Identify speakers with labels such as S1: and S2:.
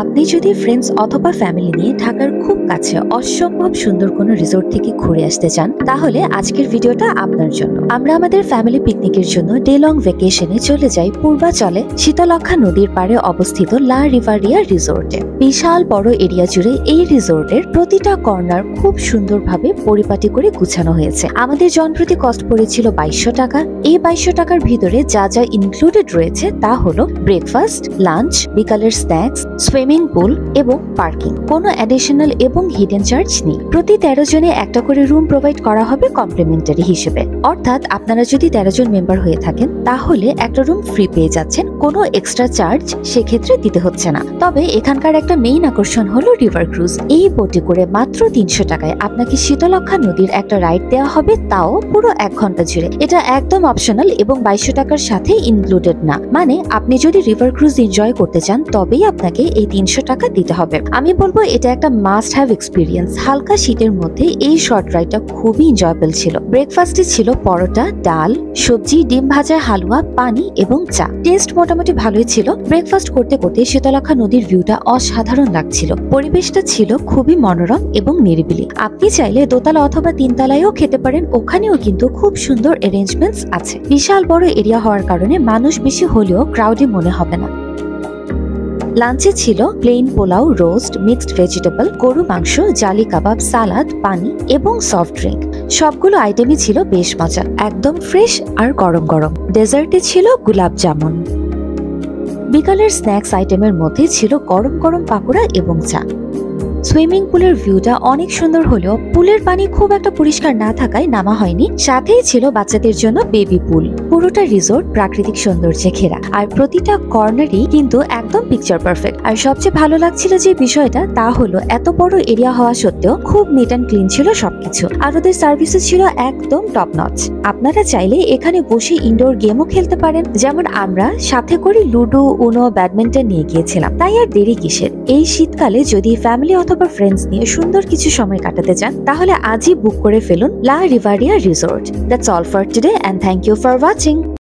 S1: আপনি যদি ফ্রেন্ডস অথবা ফ্যামিলি নিয়ে ঢাকার খুব কাছে অসম্ভব সুন্দর কোনো রিসোর্ট থেকে ঘুরে আসতে চান, তাহলে আজকের ভিডিওটা আপনার জন্য। আমরা আমাদের ফ্যামিলি পিকনিকের জন্য ডে লং ভ্যাকেশনে চলে যাই পূর্বাচলে শীতলক্ষ্যা নদীর পাড়ে অবস্থিত লা রিভারিয়া রিসোর্টে। বিশাল বড় এরিয়া জুড়ে এই রিসোর্টের প্রতিটা কর্নার খুব সুন্দরভাবে পরিপাটি করে গুছানো হয়েছে। আমাদের জনপ্রতি কস্ট পড়েছিল 2200 টাকা। এই 2200 টাকার ভিতরে যা যা ইনক্লুডেড রয়েছে তা হলো ব্রেকফাস্ট, লাঞ্চ, বিকালের স্ন্যাক্স, সুইমিং পুল এবং পার্কিং। কোনো অ্যাডিশনাল এবং হিডেন চার্জ নেই। প্রতি 13 জনে একটা করে রুম প্রোভাইড করা হবে কমপ্লিমেন্টারি হিসেবে। অর্থাৎ আপনারা যদি 13 জন মেম্বার হয়ে থাকেন তাহলে একটা রুম ফ্রি পেয়ে যাচ্ছেন, কোনো এক্সট্রা চার্জ সেক্ষেত্রে দিতে হচ্ছে না। তবে এখানকার একটা মেইন আকর্ষণ হলো রিভার ক্রুজ। এই বোটে করে মাত্র 300 টাকায় আপনাকে শীতলক্ষ্যা নদীর একটা রাইড দেওয়া হবে, তাও পুরো 1 ঘন্টা জুড়ে। এটা একদম অপশনাল এবং 2200 টাকার সাথে ইনক্লুডেড না। মানে আপনি যদি রিভার ক্রুজ এনজয় করতে চান তবেই আপনাকে এই 300 টাকা দিতে হবে। আমি বলবো এটা একটা মাস্ট হ্যাভ এক্সপিরিয়েন্স। হালকা শীতের মধ্যে এই শর্ট রাইডটা খুবই এনজয়েবল ছিল। ব্রেকফাস্টে ছিল পরোটা, ডাল, সবজি, ডিম ভাজা, হালুয়া, পানি এবং চা। টেস্ট মোটামুটি ভালোই ছিল। ব্রেকফাস্ট করতে করতে শীতলক্ষ্যা নদীর ভিউটা অসাধারণ লাগছিল। পরিবেশটা ছিল খুবই মনোরম এবং নিরিবিলি। আপনি চাইলে দোতলা অথবা 3 তলায়ও খেতে পারেন, ওখানেও কিন্তু খুব সুন্দর অ্যারেঞ্জমেন্টস আছে। বিশাল বড় এরিয়া হওয়ার কারণে মানুষ বেশি হলেও ক্রাউডি মনে হবে না। লাঞ্চে ছিল plain pulao, roast, mixed vegetable, গরু মাংস, জালি কাবাব, সালাদ, পানি এবং সফট ড্রিঙ্ক। সবগুলো আইটেমই ছিল বেশ মজা, একদম ফ্রেশ আর গরম গরম। ডেজার্টে ছিল গোলাপ জামুন। বিকালের স্ন্যাক্স আইটেমের মধ্যে ছিল গরম গরম পাকোড়া এবং চা। সুইমিং পুলের ভিউটা অনেক সুন্দর হলেও পুলের পানি খুব একটা পরিষ্কার না থাকায় নামা হয়নি। সাথেই ছিল বাচ্চাদের জন্য বেবি পুল। পুরোটা রিসোর্ট প্রাকৃতিক সৌন্দর্যে ঘেরা, আর প্রতিটা কর্নারই কিন্তু একদম পিকচার পারফেক্ট। আর সবচেয়ে ভালো লাগছিল যে বিষয়টা তা হলো এত বড় এরিয়া হওয়া সত্ত্বেও খুব নিট অ্যান্ড ক্লিন ছিল সবকিছু, আর ওদের সার্ভিসও ছিল একদম টপ নচ। আপনারা চাইলে এখানে বসে ইনডোর গেমও খেলতে পারেন, যেমন আমরা সাথে করে লুডো, উনো, ব্যাডমিন্টন নিয়ে গিয়েছিলাম। তাই আর দেরি কিসের? এই শীতকালে যদি ফ্যামিলি অথবা ফ্রেন্ডস নিয়ে সুন্দর কিছু সময় কাটাতে চান তাহলে আজই বুক করে ফেলুন La Riviera resort. That's all for today and thank you for watching.